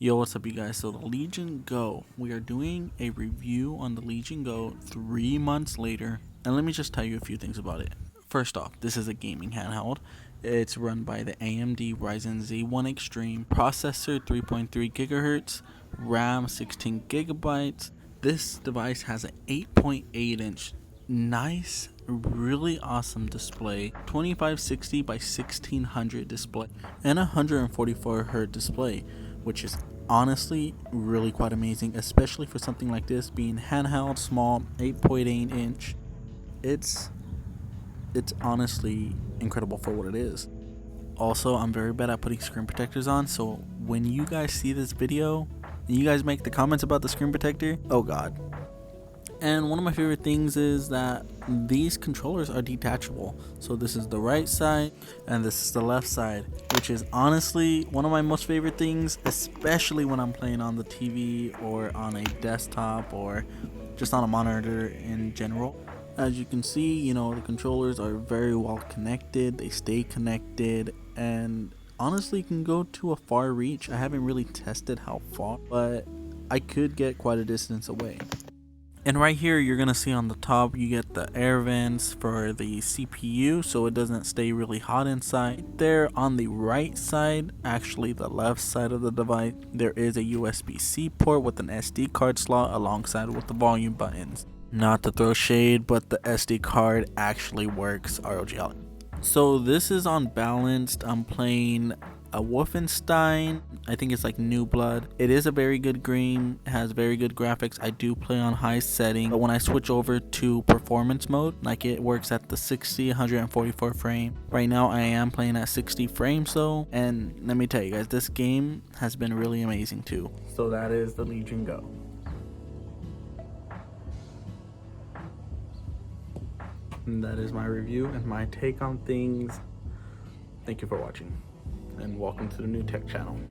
Yo, what's up you guys? So the Legion Go, we are doing a review on the Legion Go 3 months later, and let me just tell you a few things about it. First off, this is a gaming handheld. It's run by the AMD Ryzen Z1 Extreme, processor 3.3 gigahertz, RAM 16 gigabytes. This device has an 8.8 inch nice, really awesome display, 2560 by 1600 display, and 144 Hz display, which is honestly really quite amazing, especially for something like this being handheld, small, 8.8 inch. It's honestly incredible for what it is. Also, I'm very bad at putting screen protectors on, so when you guys see this video and you guys make the comments about the screen protector, oh god. And one of my favorite things is that these controllers are detachable. So this is the right side and this is the left side, which is honestly one of my most favorite things, especially when I'm playing on the TV or on a desktop or just on a monitor in general. As you can see, the controllers are very well connected, they stay connected, and honestly can go to a far reach. I haven't really tested how far, but I could get quite a distance away. And right here, you're gonna see on the top, you get the air vents for the CPU, so it doesn't stay really hot inside. There on the right side, actually the left side of the device, there is a USB-C port with an SD card slot alongside with the volume buttons. Not to throw shade, but the SD card actually works ROG. So this is unbalanced. I'm playing a Wolfenstein. I think it's like New Blood. It is a very good game. It has very good graphics. I do play on high setting, but when I switch over to performance mode, like it works at the 60, 144 frame. Right now I am playing at 60 frames though, and let me tell you guys, this game has been really amazing too. So that is the Legion Go. And that is my review and my take on things. Thank you for watching, and welcome to the new tech channel.